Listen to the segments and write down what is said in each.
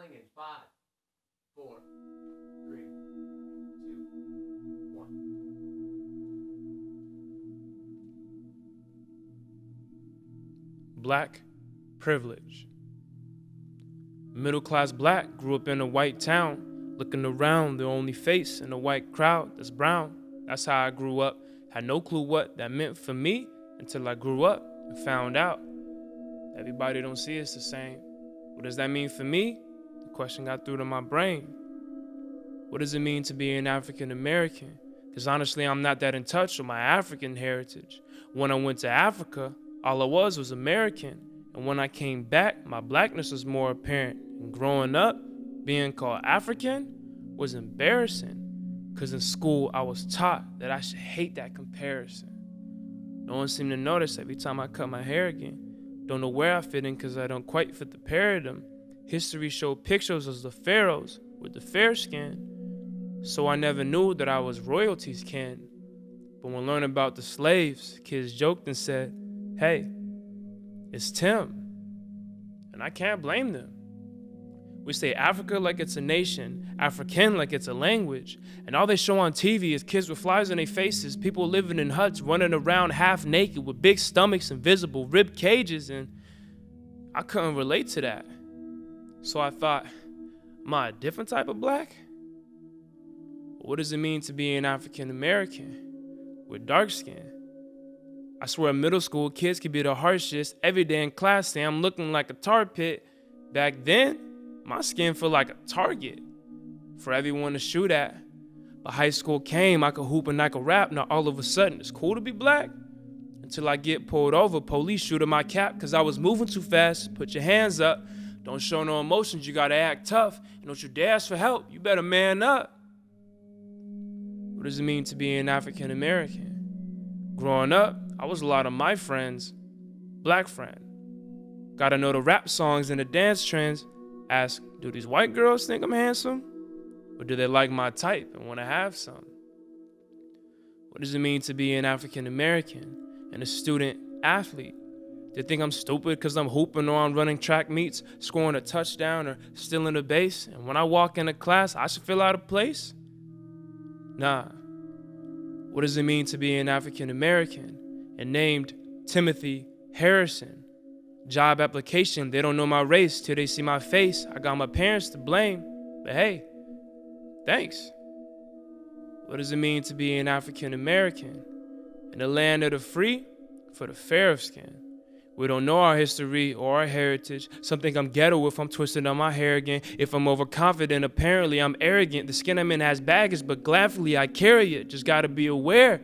Counting in 5, 4, 3, 2, 1. Black privilege. Middle-class black, grew up in a white town, looking around, the only face in a white crowd that's brown. That's how I grew up. Had no clue what that meant for me until I grew up and found out everybody don't see us the same. What does that mean for me? The question got through to my brain. What does it mean to be an African American? Because honestly, I'm not that in touch with my African heritage. When I went to Africa, all I was American. And when I came back, my blackness was more apparent. And growing up, being called African was embarrassing. Because in school, I was taught that I should hate that comparison. No one seemed to notice every time I cut my hair again. Don't know where I fit in because I don't quite fit the paradigm. History showed pictures of the pharaohs with the fair skin. So I never knew that I was royalty's kin. But when learning about the slaves, kids joked and said, "Hey, it's Tim." And I can't blame them. We say Africa like it's a nation, African like it's a language, and all they show on TV is kids with flies on their faces, people living in huts, running around half naked with big stomachs and visible rib cages, and I couldn't relate to that. So I thought, am I a different type of black? What does it mean to be an African American with dark skin? I swear middle school kids could be the harshest. Every day in class say I'm looking like a tar pit. Back then, my skin felt like a target for everyone to shoot at. But high school came, I could hoop and I could rap. Now all of a sudden, it's cool to be black. Until I get pulled over, police shoot at my cap because I was moving too fast. Put your hands up. Don't show no emotions, you gotta act tough. And don't you dare ask for help, you better man up. What does it mean to be an African American? Growing up, I was a lot of my friends, black friend. Gotta know the rap songs and the dance trends. Ask, do these white girls think I'm handsome? Or do they like my type and wanna have some? What does it mean to be an African American and a student athlete? They think I'm stupid because I'm hooping or I'm running track meets, scoring a touchdown or stealing a base. And when I walk into class, I should feel out of place? Nah. What does it mean to be an African American and named Timothy Harrison? Job application, they don't know my race till they see my face. I got my parents to blame, but hey, thanks. What does it mean to be an African American in the land of the free for the fair of skin? We don't know our history or our heritage. Some think I'm ghetto if I'm twisting on my hair again. If I'm overconfident, apparently I'm arrogant. The skin I'm in has baggage, but gladly I carry it. Just gotta be aware.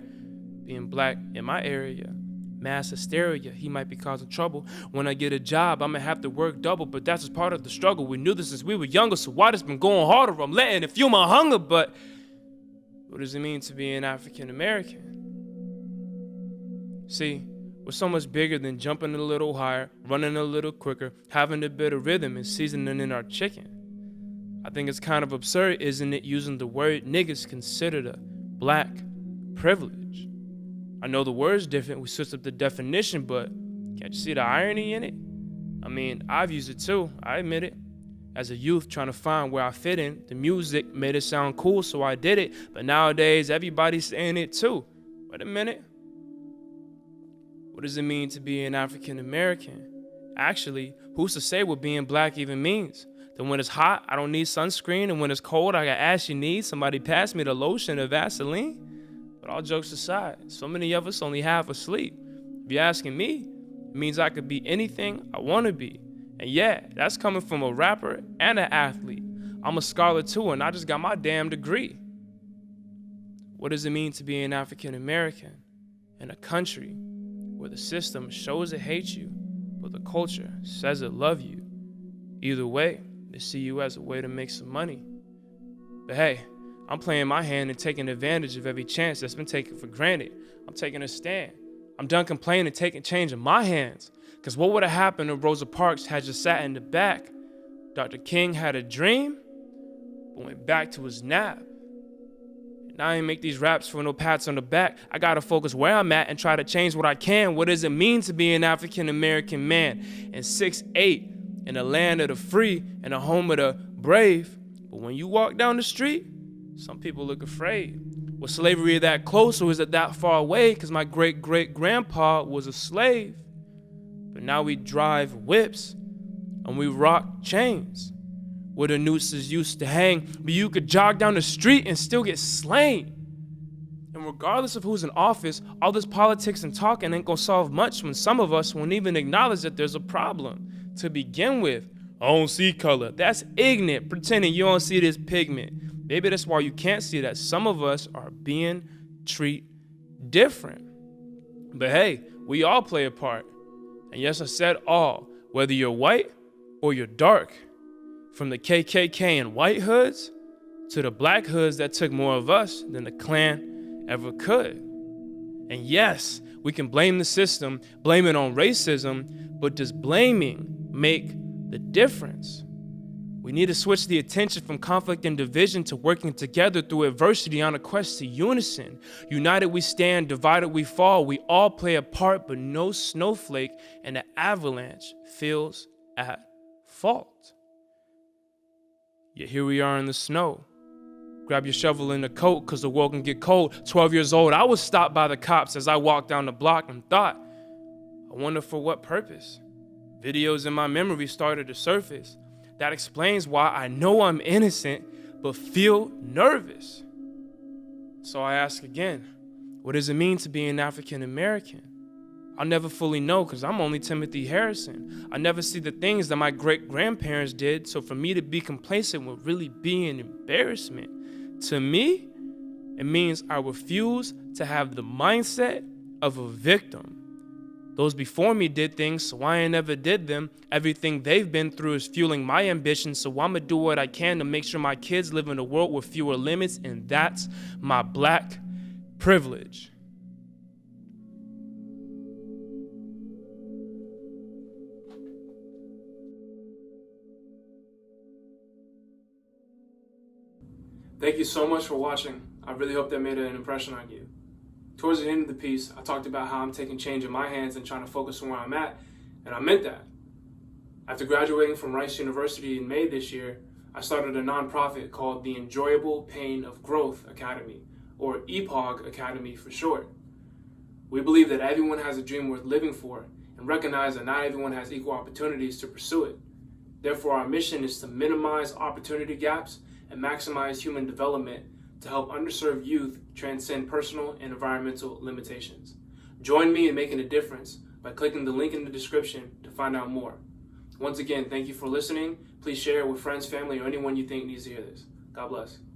Being black in my area, mass hysteria, he might be causing trouble. When I get a job, I'ma have to work double, but that's just part of the struggle. We knew this since we were younger, so why it's been going harder? I'm letting it fuel my hunger, but what does it mean to be an African American? See, we're so much bigger than jumping a little higher, running a little quicker, having a bit of rhythm and seasoning in our chicken. I think it's kind of absurd, isn't it, using the word niggas considered a black privilege? I know the word's different, we switched up the definition, but can't you see the irony in it? I mean, I've used it too, I admit it. As a youth trying to find where I fit in, the music made it sound cool, so I did it. But nowadays, everybody's saying it too. Wait a minute. What does it mean to be an African American? Actually, who's to say what being black even means? That when it's hot, I don't need sunscreen, and when it's cold, I got ashy knees. Somebody pass me the lotion or Vaseline. But all jokes aside, so many of us only half asleep. If you're asking me, it means I could be anything I want to be. And yeah, that's coming from a rapper and an athlete. I'm a scholar too, and I just got my damn degree. What does it mean to be an African American in a country where the system shows it hates you, but the culture says it loves you? Either way, they see you as a way to make some money. But hey, I'm playing my hand and taking advantage of every chance that's been taken for granted. I'm taking a stand. I'm done complaining and taking change in my hands. Because what would have happened if Rosa Parks had just sat in the back? Dr. King had a dream, but went back to his nap. And I ain't make these raps for no pats on the back. I gotta focus where I'm at and try to change what I can. What does it mean to be an African American man? And 6'8", in the land of the free and the home of the brave, but when you walk down the street, some people look afraid. Was slavery that close or is it that far away? Because my great-great-grandpa was a slave. But now we drive whips and we rock chains where the nooses used to hang. But you could jog down the street and still get slain. And regardless of who's in office, all this politics and talking ain't gonna solve much when some of us won't even acknowledge that there's a problem. To begin with, I don't see color. That's ignorant, pretending you don't see this pigment. Maybe that's why you can't see that some of us are being treated different. But hey, we all play a part. And yes, I said all, whether you're white or you're dark. From the KKK and white hoods to the black hoods that took more of us than the Klan ever could. And yes, we can blame the system, blame it on racism, but does blaming make the difference? We need to switch the attention from conflict and division to working together through adversity on a quest to unison. United we stand, divided we fall. We all play a part, but no snowflake in the avalanche feels at fault. Yet here we are in the snow. Grab your shovel and a coat, cause the world can get cold. 12 years old, I was stopped by the cops as I walked down the block and thought, I wonder for what purpose? Videos in my memory started to surface. That explains why I know I'm innocent, but feel nervous. So I ask again, what does it mean to be an African American? I'll never fully know because I'm only Timothy Harrison. I never see the things that my great-grandparents did, so for me to be complacent would really be an embarrassment. To me, it means I refuse to have the mindset of a victim. Those before me did things, so I ain't never did them. Everything they've been through is fueling my ambition, so I'ma do what I can to make sure my kids live in a world with fewer limits, and that's my black privilege. Thank you so much for watching. I really hope that made an impression on you. Towards the end of the piece, I talked about how I'm taking change in my hands and trying to focus on where I'm at, and I meant that. After graduating from Rice University in May this year, I started a nonprofit called the Enjoyable Pain of Growth Academy, or EPOG Academy for short. We believe that everyone has a dream worth living for, and recognize that not everyone has equal opportunities to pursue it. Therefore, our mission is to minimize opportunity gaps and maximize human development to help underserved youth transcend personal and environmental limitations. Join me in making a difference by clicking the link in the description to find out more. Once again, thank you for listening. Please share it with friends, family, or anyone you think needs to hear this. God bless.